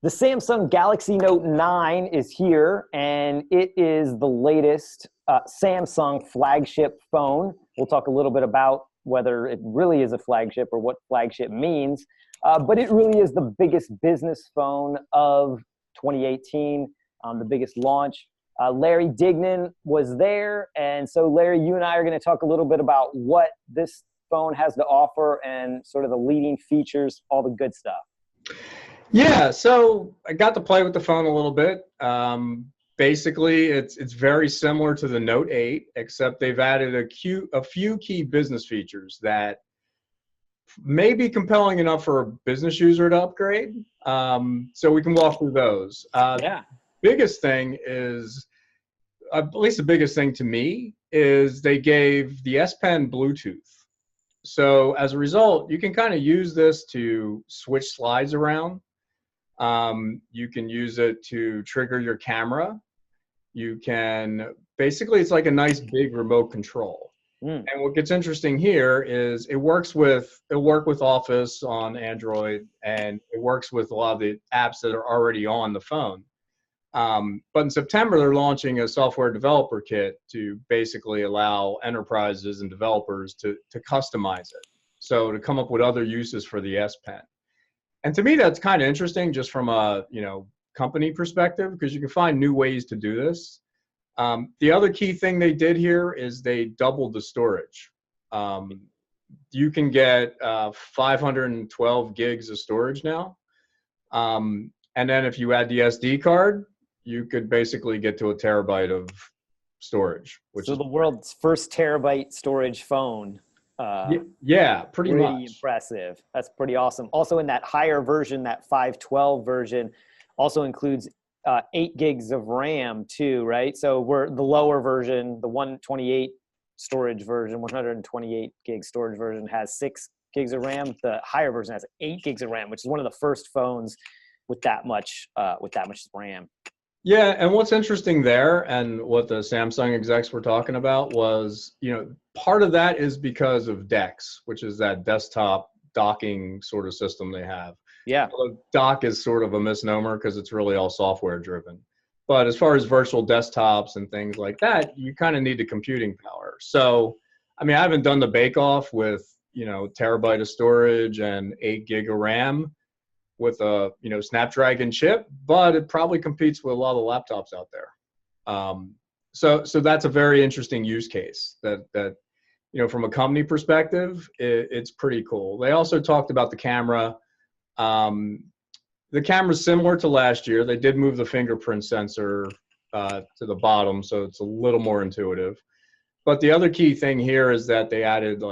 The Samsung Galaxy Note 9 is here, and it is the latest Samsung flagship phone. We'll talk a little bit about whether it really is a flagship or what flagship means, but it really is the biggest business phone of 2018, the biggest launch. Larry Dignan was there, and so Larry, you and I are going to talk a little bit about what this phone has to offer and sort of the leading features, all the good stuff. Yeah, so I got to play with the phone a little bit. Basically, it's very similar to the Note 8, except they've added a few key business features that may be compelling enough for a business user to upgrade. So we can walk through those. Yeah. Biggest thing is, at least the biggest thing to me, is they gave the S Pen Bluetooth. So as a result, you can kind of use this to switch slides around. You can use it to trigger your camera. You can, basically it's like a nice big remote control. And what gets interesting here is it'll work with Office on Android, and it works with a lot of the apps that are already on the phone. But in September, they're launching a software developer kit to basically allow enterprises and developers to customize it. So to come up with other uses for the S Pen. And to me, that's kind of interesting just from a, company perspective, because you can find new ways to do this. The other key thing they did here is they doubled the storage. You can get 512 gigs of storage now. And then if you add the SD card, you could basically get to a terabyte of storage. So the world's first terabyte storage phone. Yeah, pretty much. Pretty impressive. That's pretty awesome. Also in that higher version, that 512 version, also includes 8 gigs of RAM too, right? So we're the lower version, the 128 storage version, 128 gig storage version has 6 gigs of RAM. The higher version has 8 gigs of RAM, which is one of the first phones with that much RAM. Yeah, and what's interesting there, and what the Samsung execs were talking about was, part of that is because of DeX, which is that desktop docking sort of system they have. Yeah. Although dock is sort of a misnomer because it's really all software driven. But as far as virtual desktops and things like that, you kind of need the computing power. So, I haven't done the bake-off with, terabyte of storage and 8 gig of RAM with a Snapdragon chip, but it probably competes with a lot of the laptops out there. So that's a very interesting use case that from a company perspective, it's pretty cool. They also talked about the camera. The camera's similar to last year. They did move the fingerprint sensor to the bottom, so it's a little more intuitive. But the other key thing here is that they added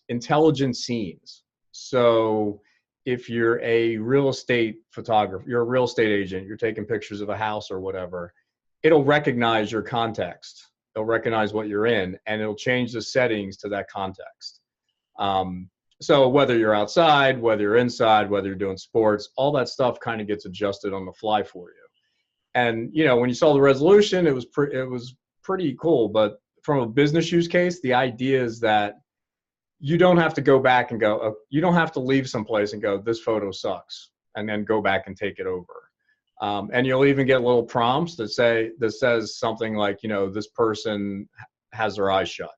intelligent scenes. So if you're a real estate photographer, you're a real estate agent, you're taking pictures of a house or whatever, it'll recognize your context. It'll recognize what you're in, and it'll change the settings to that context. So whether you're outside, whether you're inside, whether you're doing sports, all that stuff kind of gets adjusted on the fly for you. And, when you saw the resolution, it was pretty cool. But from a business use case, the idea is that you don't have to go back and go, you don't have to leave someplace and go, this photo sucks, and then go back and take it over. And you'll even get little prompts that says something like, this person has their eyes shut,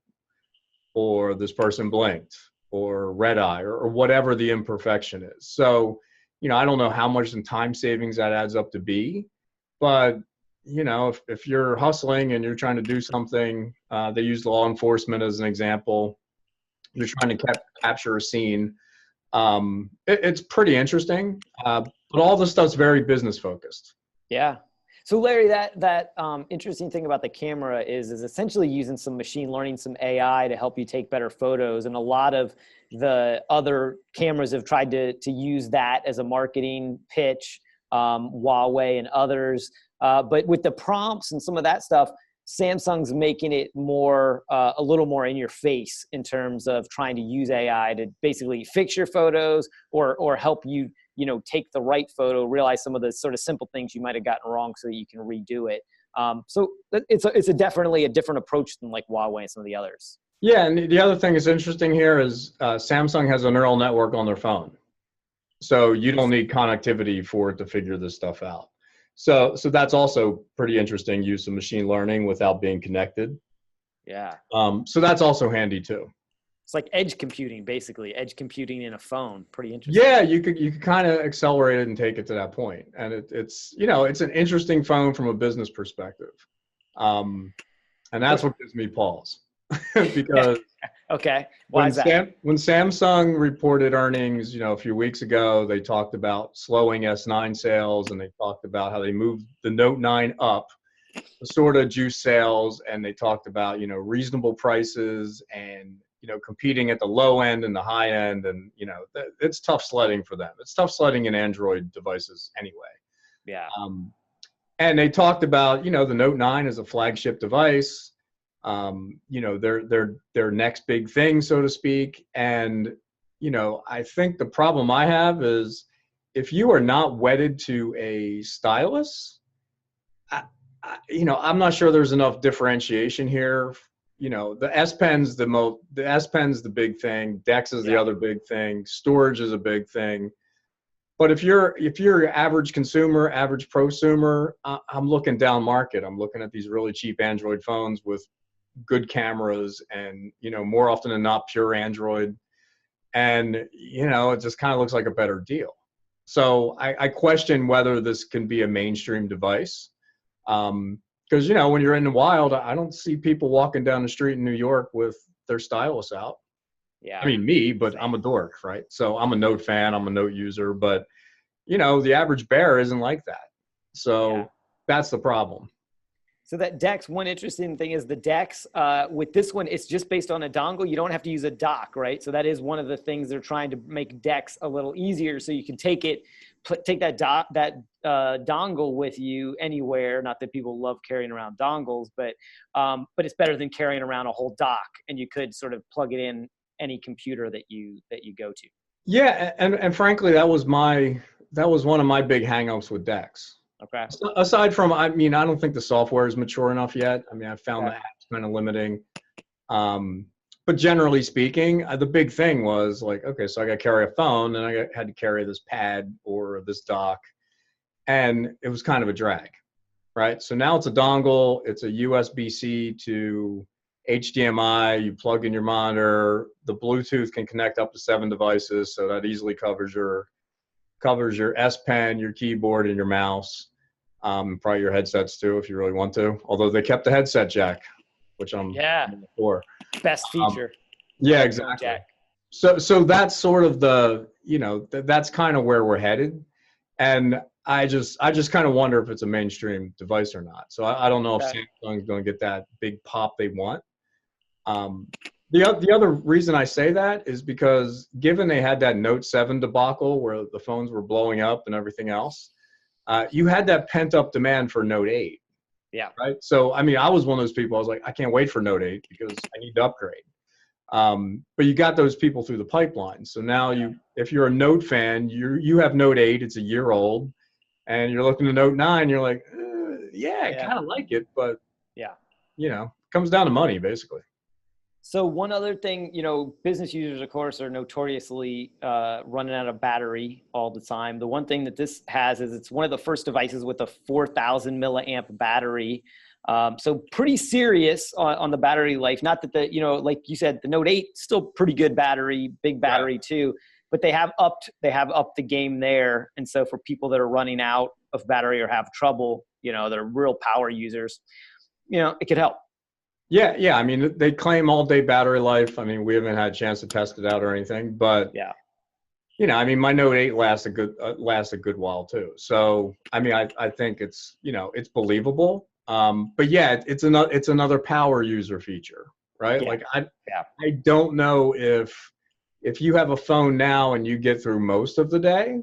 or this person blinked, or red eye, or whatever the imperfection is. So, I don't know how much in time savings that adds up to be, but if you're hustling and you're trying to do something, they use law enforcement as an example. You're trying to capture a scene. It's pretty interesting, but all this stuff's very business focused. Yeah. So Larry, that interesting thing about the camera is essentially using some machine learning, some AI to help you take better photos. And a lot of the other cameras have tried to use that as a marketing pitch, Huawei and others. But with the prompts and some of that stuff, Samsung's making it more, a little more in your face in terms of trying to use AI to basically fix your photos or help you, take the right photo, realize some of the sort of simple things you might have gotten wrong so that you can redo it. So it's definitely a different approach than like Huawei and some of the others. Yeah, and the other thing that's interesting here is Samsung has a neural network on their phone. So you don't need connectivity for it to figure this stuff out. So that's also pretty interesting use of machine learning without being connected. Yeah. So that's also handy too. It's like edge computing, basically. Edge computing in a phone. Pretty interesting. Yeah, you could kind of accelerate it and take it to that point. And it's it's an interesting phone from a business perspective. And that's what gives me pause. Because okay. Why is that? When Samsung reported earnings, a few weeks ago, they talked about slowing S9 sales, and they talked about how they moved the Note 9 up to sort of juice sales, and they talked about, reasonable prices and, competing at the low end and the high end. And, it's tough sledding for them. It's tough sledding in Android devices anyway. Yeah. And they talked about, the Note 9 is a flagship device. Their next big thing, so to speak. And, I think the problem I have is if you are not wedded to a stylus, I'm not sure there's enough differentiation here. The S Pen's the big thing. Dex is the other big thing. Storage is a big thing. But if you're average consumer, average prosumer, I'm looking down market. I'm looking at these really cheap Android phones with good cameras and, more often than not, pure Android. And, it just kind of looks like a better deal. So I question whether this can be a mainstream device. Because, when you're in the wild, I don't see people walking down the street in New York with their stylus out. Yeah. I mean, me, but I'm a dork, right? So I'm a Note fan, I'm a Note user, but, the average bear isn't like that. So that's the problem. So that Dex, one interesting thing is the Dex, with this one, it's just based on a dongle. You don't have to use a dock, right? So that is one of the things they're trying to make Dex a little easier, so you can take that dongle with you anywhere. Not that people love carrying around dongles, but it's better than carrying around a whole dock, and you could sort of plug it in any computer that you go to. Yeah, and frankly, that was one of my big hangups with Dex. Okay. Aside from, I don't think the software is mature enough yet. I found the apps kind of limiting. But generally speaking, the big thing was like, okay, so I got to carry a phone, and I had to carry this pad or this dock, and it was kind of a drag, right? So now it's a dongle, it's a USB-C to HDMI, you plug in your monitor, the Bluetooth can connect up to 7 devices, so that easily covers your S Pen, your keyboard, and your mouse. Probably your headsets too, if you really want to. Although they kept the headset jack, which I'm for. Best feature. Yeah, exactly. Jack. So that's sort of the, that's kind of where we're headed, and I just kind of wonder if it's a mainstream device or not. So I don't know if Samsung's going to get that big pop they want. The other reason I say that is because given they had that Note 7 debacle where the phones were blowing up and everything else, you had that pent up demand for Note 8. Yeah. Right. So, I was one of those people. I was like, I can't wait for Note 8 because I need to upgrade. But you got those people through the pipeline. So now if you're a Note fan, you have Note 8, it's a year old, and you're looking to Note 9, you're like, I kind of like it, but it comes down to money basically. So one other thing, business users, of course, are notoriously running out of battery all the time. The one thing that this has is it's one of the first devices with a 4,000 milliamp battery. So pretty serious on the battery life. Not that like you said, the Note 8 still pretty good battery, big battery too. But they have upped the game there. And so for people that are running out of battery or have trouble, that are real power users, it could help. Yeah. They claim all day battery life. We haven't had a chance to test it out or anything, but my Note 8 lasts a good while too. So, I think it's, it's believable. But it's another power user feature, right? Yeah. Like I don't know if you have a phone now and you get through most of the day,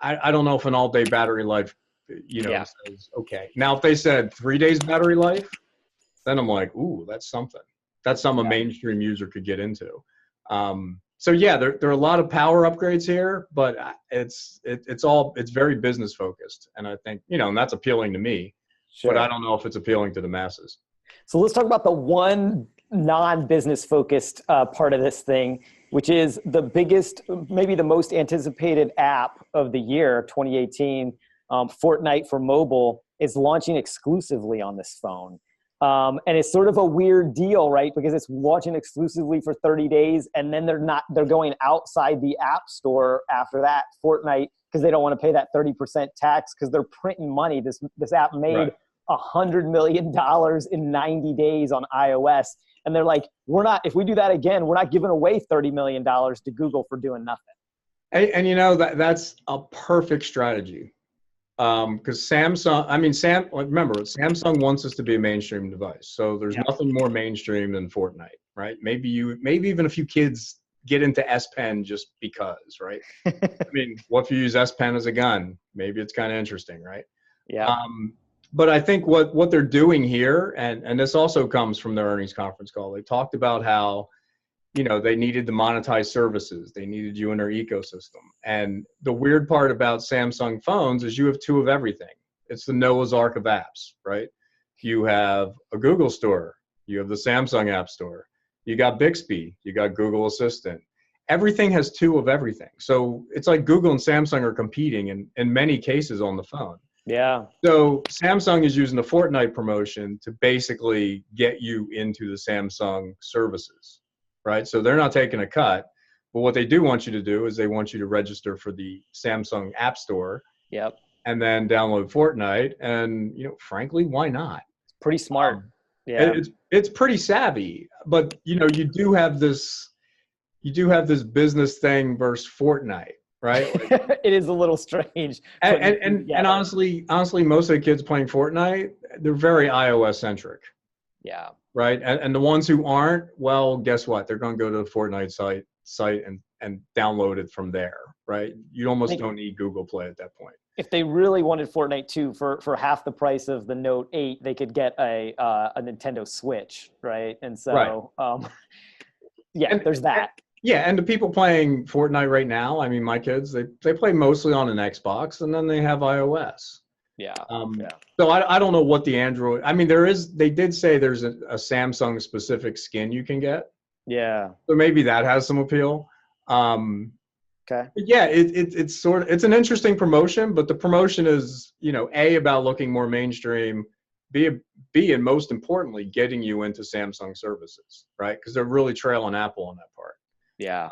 I don't know if an all day battery life, says okay. Now, if they said 3 days battery life, then I'm like, ooh, that's something. That's something a mainstream user could get into. So there are a lot of power upgrades here, but it's very business focused, and I think and that's appealing to me. Sure. But I don't know if it's appealing to the masses. So let's talk about the one non-business focused part of this thing. which is the biggest, maybe the most anticipated app of the year, 2018, Fortnite for mobile, is launching exclusively on this phone. And it's sort of a weird deal, right? Because it's launching exclusively for 30 days, and then they're going outside the app store after that, Fortnite, because they don't want to pay that 30% tax because they're printing money. This app made $100 million in 90 days on iOS. And they're like, if we do that again, we're not giving away $30 million to Google for doing nothing. And you know, that's a perfect strategy. Because Samsung, remember, Samsung wants us to be a mainstream device. So there's nothing more mainstream than Fortnite, right? Maybe even a few kids get into S Pen just because, right? I mean, what if you use S Pen as a gun? Maybe it's kind of interesting, right? Yeah. But I think what they're doing here, and this also comes from their earnings conference call, they talked about how, you know, they needed to monetize services. They needed you in their ecosystem. And the weird part about Samsung phones is you have two of everything. It's the Noah's Ark of apps, right? You have a Google store. You have the Samsung App Store. You got Bixby. You got Google Assistant. Everything has two of everything. So it's like Google and Samsung are competing in many cases on the phone. Yeah. So Samsung is using the Fortnite promotion to basically get you into the Samsung services, right? So they're not taking a cut, but what they do want you to do is they want you to register for the Samsung App Store. Yep. And then download Fortnite. And, you know, frankly, why not? It's pretty smart. Yeah. It's pretty savvy, but you know, you do have this business thing versus Fortnite. Right? Like, it is a little strange. And honestly, most of the kids playing Fortnite, they're very iOS centric. Yeah. Right. And the ones who aren't, well, guess what? They're going to go to the Fortnite site and download it from there. Right. You almost don't need Google Play at that point. If they really wanted Fortnite 2 for half the price of the Note 8, they could get a Nintendo Switch. Right. And so, there's that. Yeah, and the people playing Fortnite right now, I mean, my kids, they play mostly on an Xbox, and then they have iOS. Yeah. So I don't know what the Android. I mean, they did say there's a Samsung specific skin you can get. Yeah. So maybe that has some appeal. Okay. But yeah, it's an interesting promotion, but the promotion is, you know, A, about looking more mainstream, B, and most importantly, getting you into Samsung services, right? Because they're really trailing Apple on that part. Yeah.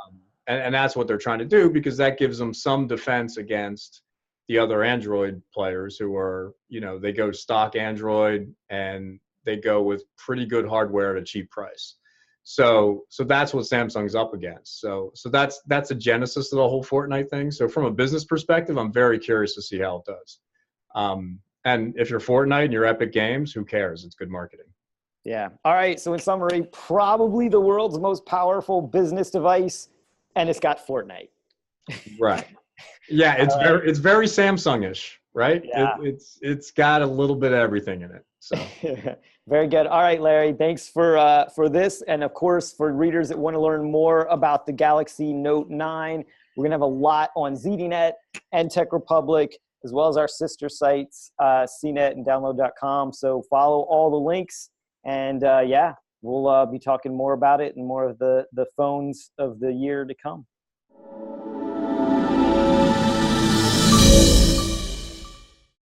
And that's what they're trying to do, because that gives them some defense against the other Android players who are, you know, they go stock Android and they go with pretty good hardware at a cheap price. So that's what Samsung's up against. So that's a genesis of the whole Fortnite thing. So from a business perspective, I'm very curious to see how it does. And if you're Fortnite and you're Epic Games, who cares? It's good marketing. Yeah. All right. So in summary, probably the world's most powerful business device, and it's got Fortnite. Right. Yeah. It's very Samsung-ish, right? Yeah. It's got a little bit of everything in it. So. Very good. All right, Larry. Thanks for this, and of course, for readers that want to learn more about the Galaxy Note 9, we're gonna have a lot on ZDNet and Tech Republic, as well as our sister sites, CNET and Download.com. So follow all the links. And we'll be talking more about it and more of the phones of the year to come.